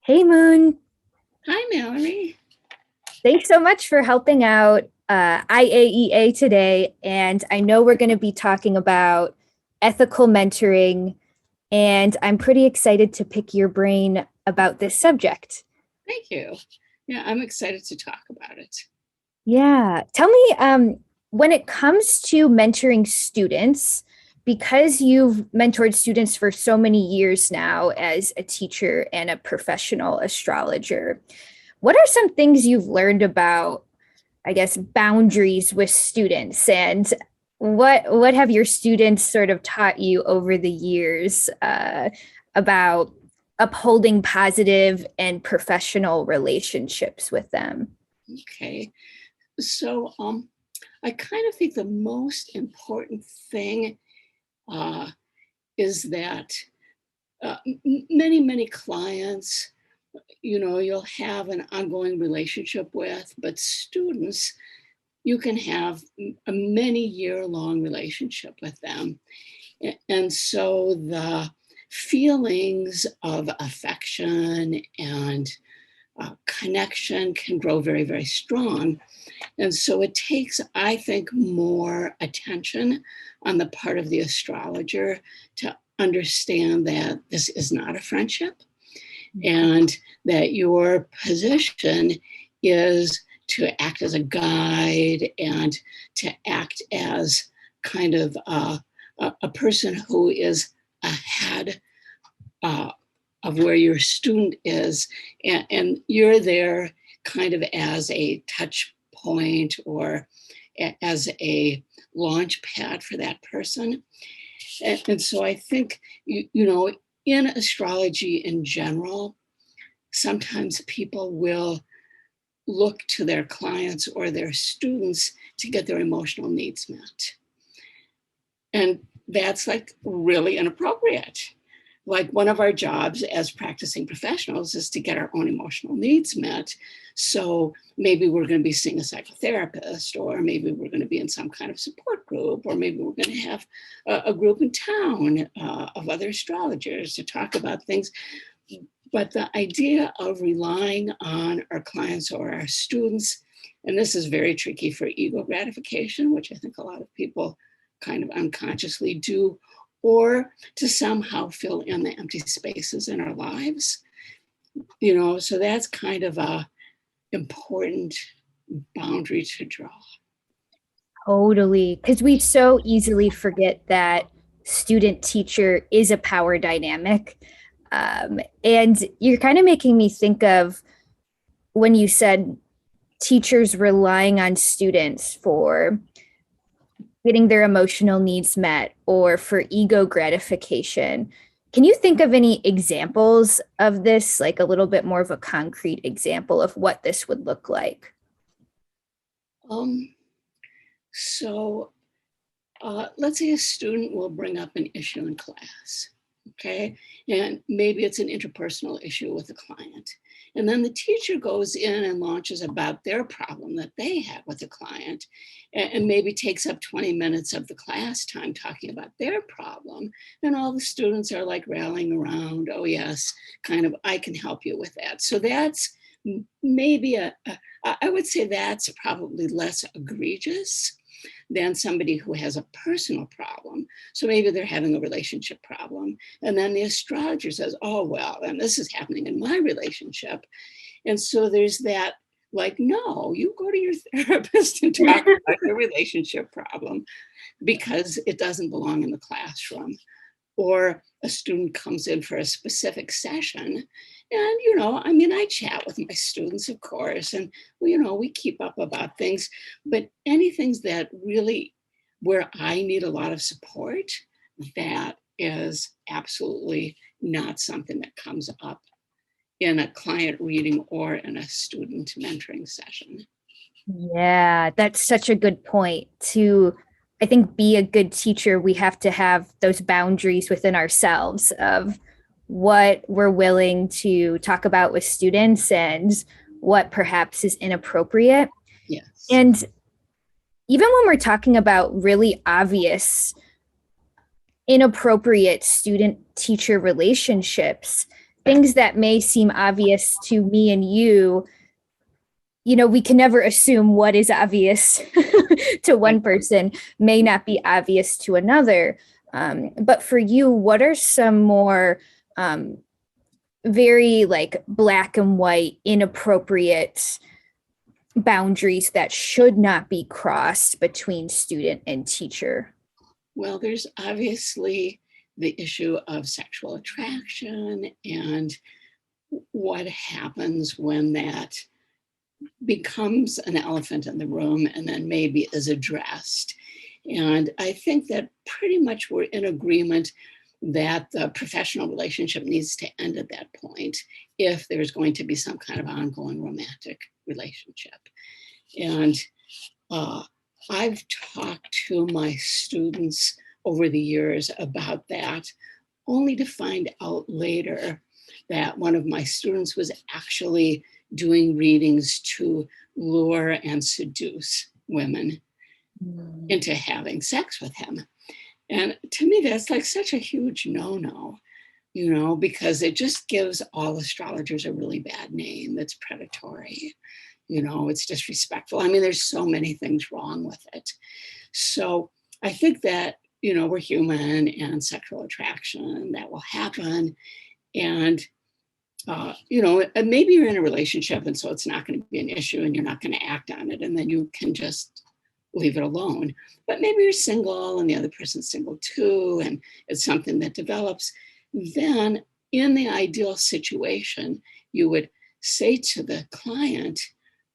Hey, Moon. Hi, Mallory. Thanks so much for helping out IAEA today. And I know we're going to be talking about ethical mentoring, and I'm pretty excited to pick your brain about this subject. Thank you. Yeah, I'm excited to talk about it. Yeah. Tell me, when it comes to mentoring students, because you've mentored students for so many years now as a teacher and a professional astrologer, what are some things you've learned about, I guess, boundaries with students, and what have your students sort of taught you over the years about upholding positive and professional relationships with them? Okay. So, I kind of think the most important thing uh, is that many clients, you'll have an ongoing relationship with, but students, you can have a many year long relationship with them. And so the feelings of affection and connection can grow very, very strong. And so it takes, I think, more attention on the part of the astrologer to understand that this is not a friendship and that your position is to act as a guide and to act as kind of a person who is ahead uh, of where your student is, and you're there kind of as a touch point or as a launch pad for that person. And so I think, in astrology in general, sometimes people will look to their clients or their students to get their emotional needs met. And that's like really inappropriate. Like, one of our jobs as practicing professionals is to get our own emotional needs met. So maybe we're going to be seeing a psychotherapist, or maybe we're going to be in some kind of support group, or maybe we're going to have a group in town of other astrologers to talk about things. But the idea of relying on our clients or our students, and this is very tricky for ego gratification, which I think a lot of people kind of unconsciously do, or to somehow fill in the empty spaces in our lives. So that's kind of a important boundary to draw. Totally, because we so easily forget that student teacher is a power dynamic. And you're kind of making me think of when you said teachers relying on students for getting their emotional needs met or for ego gratification. Can you think of any examples of this, like a little bit more of a concrete example of what this would look like? Um, so let's say a student will bring up an issue in class, okay? And maybe it's an interpersonal issue with a client. And then the teacher goes in and launches about their problem that they have with the client, and maybe takes up 20 minutes of the class time talking about their problem. And all the students are like rallying around, oh yes, kind of, I can help you with that. So that's maybe I would say that's probably less egregious than somebody who has a personal problem. So maybe they're having a relationship problem. And then the astrologer says, oh, well, and this is happening in my relationship. And so there's that, like, no, you go to your therapist and talk about your relationship problem because it doesn't belong in the classroom. Or a student comes in for a specific session. And, I chat with my students, of course, and, we keep up about things, but anything that really where I need a lot of support, that is absolutely not something that comes up in a client reading or in a student mentoring session. Yeah, that's such a good point. To, I think, be a good teacher, we have to have those boundaries within ourselves of what we're willing to talk about with students and what perhaps is inappropriate. Yes. And even when we're talking about really obvious inappropriate student teacher relationships, things that may seem obvious to me and you know, we can never assume what is obvious to one person may not be obvious to another. But for you, what are some more very like black and white, inappropriate boundaries that should not be crossed between student and teacher? Well, there's obviously the issue of sexual attraction and what happens when that becomes an elephant in the room and then maybe is addressed. And I think that pretty much we're in agreement that the professional relationship needs to end at that point if there's going to be some kind of ongoing romantic relationship. And I've talked to my students over the years about that, only to find out later that one of my students was actually doing readings to lure and seduce women into having sex with him. And to me, that's like such a huge no-no, you know, because it just gives all astrologers a really bad name. It's predatory, you know, it's disrespectful. I mean, there's so many things wrong with it. So I think that, you know, we're human and sexual attraction, that will happen. And you know, maybe you're in a relationship and so it's not going to be an issue and you're not going to act on it and then you can just leave it alone. But maybe you're single and the other person's single too, and it's something that develops. Then in the ideal situation, you would say to the client,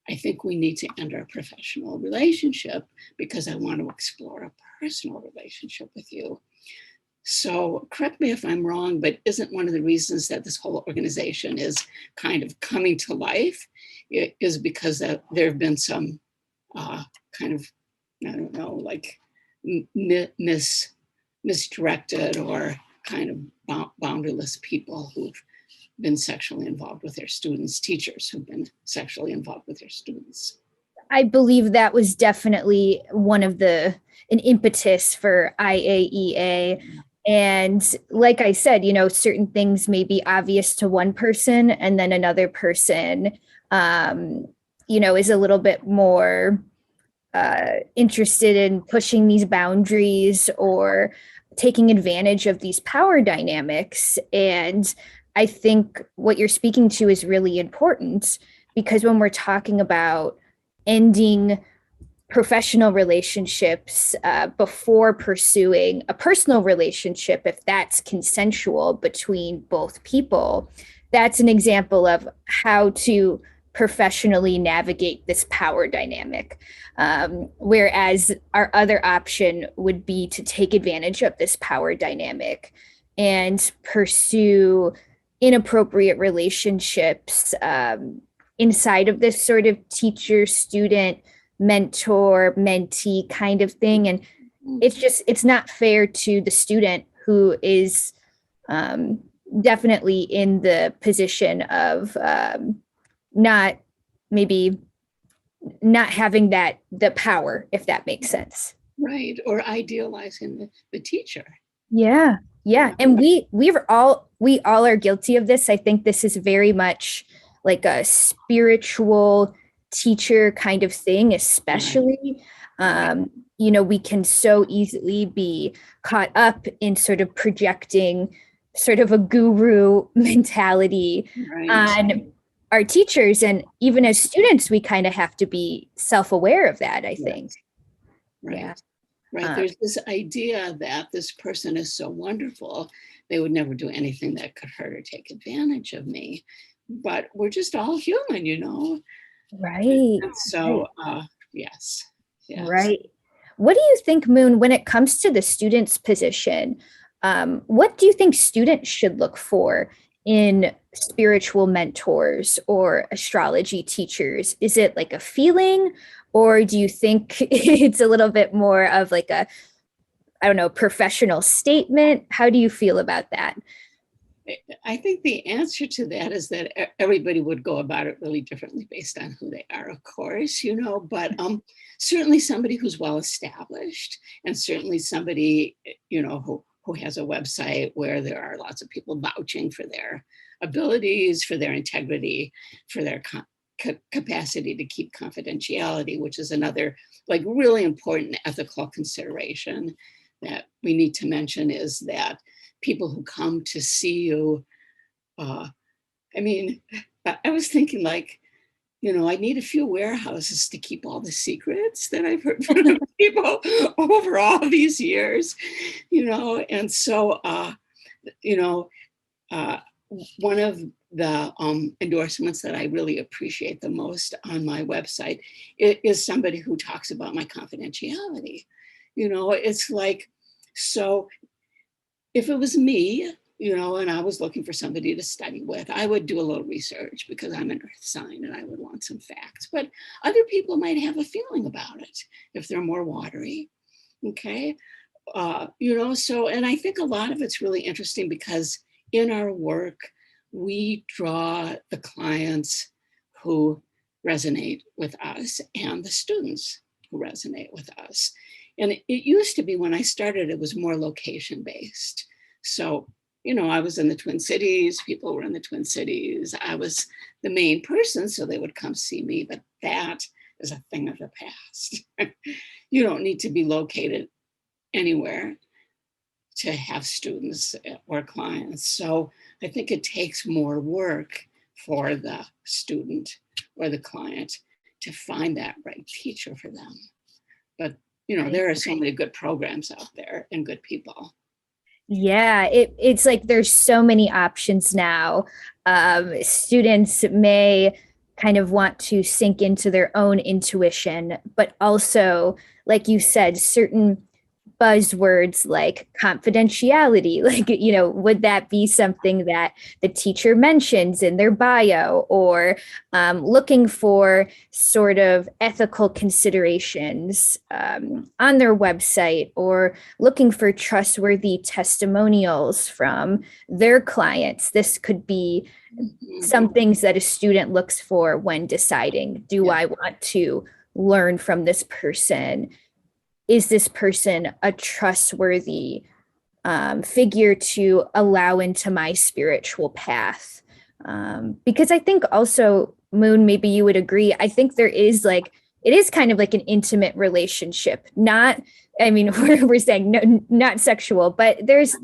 I think we need to end our professional relationship because I want to explore a personal relationship with you. So correct me if I'm wrong, but isn't one of the reasons that this whole organization is kind of coming to life is because there have been some kind of, I don't know, like misdirected or kind of boundaryless people who've been sexually involved with their students, teachers who've been sexually involved with their students. I believe that was definitely an impetus for IAEA. And like I said, you know, certain things may be obvious to one person and then another person, you know, is a little bit more interested in pushing these boundaries or taking advantage of these power dynamics. And I think what you're speaking to is really important because when we're talking about ending professional relationships before pursuing a personal relationship, if that's consensual between both people, that's an example of how to professionally navigate this power dynamic. Whereas our other option would be to take advantage of this power dynamic and pursue inappropriate relationships inside of this sort of teacher student mentor mentee kind of thing. And it's not fair to the student who is definitely in the position of not having the power, if that makes sense. Right. Or idealizing the teacher. Yeah. And we all are guilty of this. I think this is very much like a spiritual teacher kind of thing, especially. You know, we can so easily be caught up in sort of projecting sort of a guru mentality on our teachers. And even as students, we kind of have to be self-aware of that, I think. Right. Yeah. Right. There's this idea that this person is so wonderful, they would never do anything that could hurt or take advantage of me. But we're just all human, you know? Right. And so, yes. Right. What do you think, Moon, when it comes to the student's position, what do you think students should look for in spiritual mentors or astrology teachers? Is it like a feeling, or do you think it's a little bit more of like a, I don't know, professional statement? How do you feel about that? I think the answer to that is that everybody would go about it really differently based on who they are, of course, you know, but certainly somebody who's well established, and certainly somebody, you know, who has a website where there are lots of people vouching for their abilities, for their integrity, for their capacity to keep confidentiality, which is another like really important ethical consideration that we need to mention, is that people who come to see you, I mean, I was thinking like, you know, I need a few warehouses to keep all the secrets that I've heard from people over all these years, you know, and so, you know, one of the endorsements that I really appreciate the most on my website is somebody who talks about my confidentiality. You know, it's like, so if it was me, you know, and I was looking for somebody to study with, I would do a little research because I'm an earth sign and I would want some facts. But other people might have a feeling about it if they're more watery. Okay. You know, so, and I think a lot of it's really interesting because in our work, we draw the clients who resonate with us and the students who resonate with us. And it used to be, when I started, it was more location based. So, you know, I was in the Twin Cities, people were in the Twin Cities. I was the main person, so they would come see me, but that is a thing of the past. You don't need to be located anywhere to have students or clients. So I think it takes more work for the student or the client to find that right teacher for them. But, you know, there are so many good programs out there and good people. Yeah, it's like there's so many options now. Students may kind of want to sink into their own intuition, but also, like you said, certain buzzwords like confidentiality, like, you know, would that be something that the teacher mentions in their bio, or looking for sort of ethical considerations on their website, or looking for trustworthy testimonials from their clients? This could be some things that a student looks for when deciding, do I want to learn from this person? Is this person a trustworthy figure to allow into my spiritual path? Because I think also, Moon, maybe you would agree, I think there is like, it is kind of like an intimate relationship. Not, I mean, we're saying no, not sexual, but there's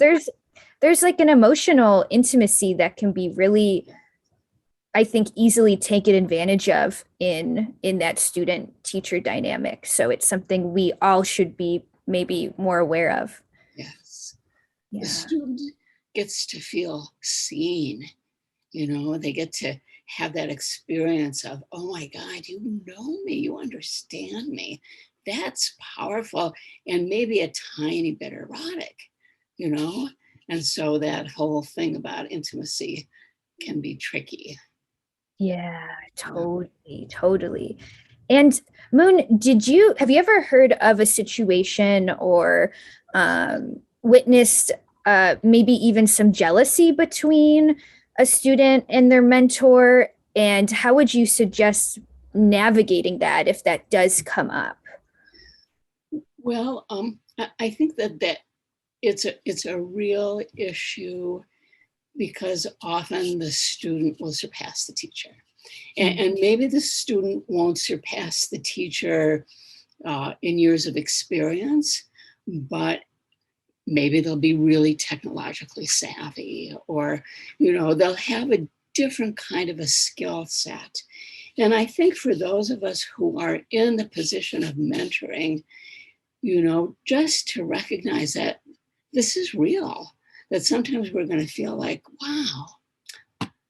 like an emotional intimacy that can be really, I think, easily taken advantage of in that student teacher dynamic. So it's something we all should be maybe more aware of. Yes. Yeah. The student gets to feel seen, you know, they get to have that experience of, oh my God, you know me, you understand me. That's powerful, and maybe a tiny bit erotic, you know? And so that whole thing about intimacy can be tricky. Yeah, totally, totally. And Moon, have you ever heard of a situation or witnessed maybe even some jealousy between a student and their mentor? And how would you suggest navigating that if that does come up? Well, I think that it's a real issue because often the student will surpass the teacher. And maybe the student won't surpass the teacher in years of experience, but maybe they'll be really technologically savvy, or, you know, they'll have a different kind of a skill set. And I think for those of us who are in the position of mentoring, you know, just to recognize that this is real, that sometimes we're going to feel like, wow,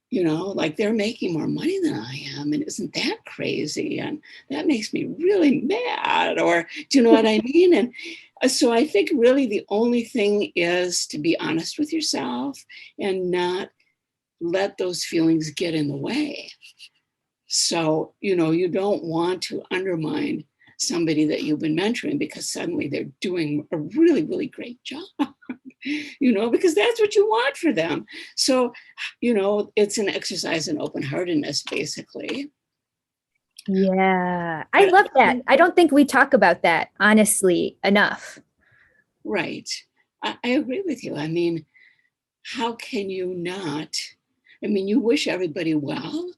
you know, like they're making more money than I am. And isn't that crazy? And that makes me really mad. Or do you know what I mean? And so I think really the only thing is to be honest with yourself and not let those feelings get in the way. So, you know, you don't want to undermine somebody that you've been mentoring because suddenly they're doing a really, really great job, you know, because that's what you want for them. So, you know, it's an exercise in open-heartedness, basically. Yeah, I love that. I don't think we talk about that honestly enough. Right. I agree with you. I mean, how can you not I mean, you wish everybody well,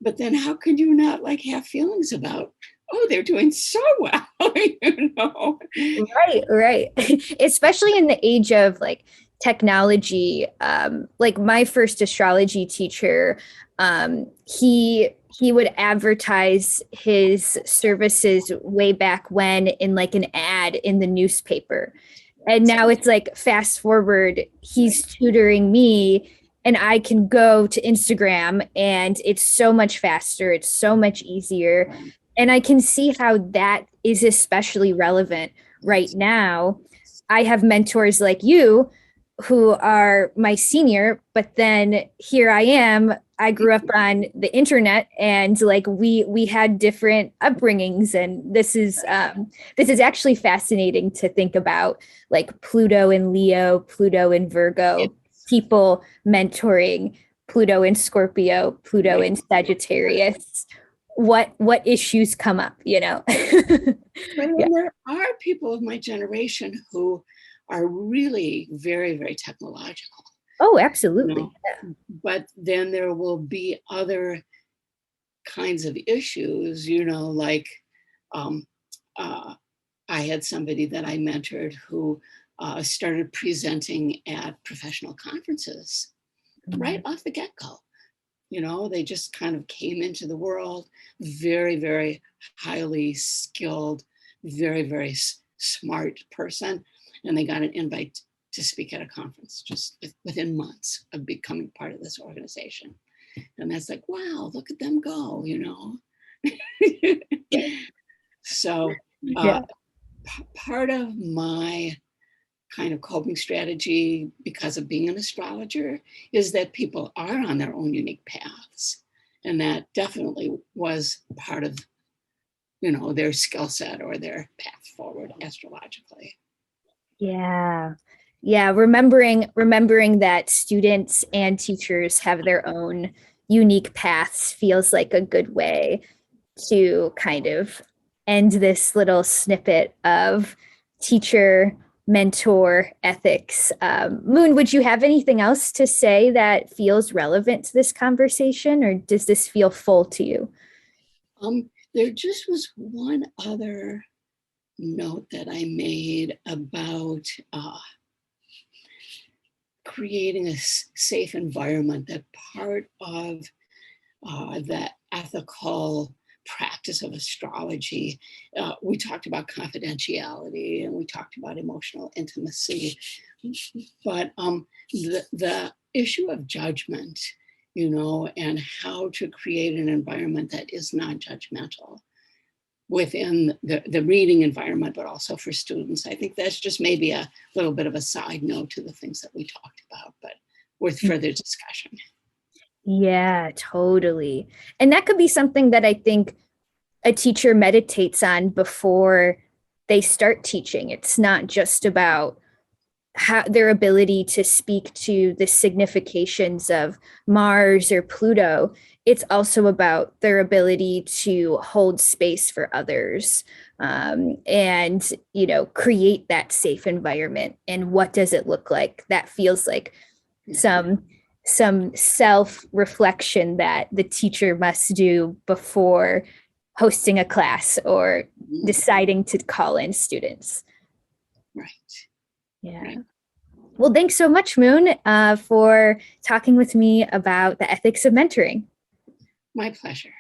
but then how could you not like have feelings about, oh, they're doing so well, you know? Right. Especially in the age of like technology. Like my first astrology teacher, he would advertise his services way back when in like an ad in the newspaper. And now it's like fast forward, he's tutoring me and I can go to Instagram and it's so much faster, it's so much easier. And I can see how that is especially relevant right now. I have mentors like you who are my senior, but then here I am. I grew up on the internet and like we had different upbringings, and this is actually fascinating to think about, like Pluto in Leo, Pluto in Virgo, people mentoring Pluto in Scorpio, Pluto in Sagittarius. What issues come up, you know? But Yeah. there are people of my generation who are really very, very technological. Oh, You absolutely. know? But then there will be other kinds of issues, you know, like um, I had somebody that I mentored who started presenting at professional conferences right off the get-go. You know, they just kind of came into the world, very, very highly skilled, very, very smart person. And they got an invite to speak at a conference just within months of becoming part of this organization. And that's like, wow, look at them go, you know? So uh, Yeah. part of my kind of coping strategy because of being an astrologer is that people are on their own unique paths. And that definitely was part of, you know, their skill set or their path forward astrologically. Yeah. Yeah, remembering that students and teachers have their own unique paths feels like a good way to kind of end this little snippet of teacher mentor ethics. Moon, would you have anything else to say that feels relevant to this conversation, or does this feel full to you? There just was one other note that I made about creating a safe environment, that part of the ethical practice of astrology. We talked about confidentiality and we talked about emotional intimacy, but the issue of judgment, you know, and how to create an environment that is not judgmental within the reading environment, but also for students. I think that's just maybe a little bit of a side note to the things that we talked about, but worth further discussion. Yeah, totally. And that could be something that I think a teacher meditates on before they start teaching. It's not just about how, their ability to speak to the significations of Mars or Pluto. It's also about their ability to hold space for others, and you know, create that safe environment. And what does it look like? That feels like some some self-reflection that the teacher must do before hosting a class or deciding to call in students. Right. Yeah. Right. Well, thanks so much, Moon, for talking with me about the ethics of mentoring. My pleasure.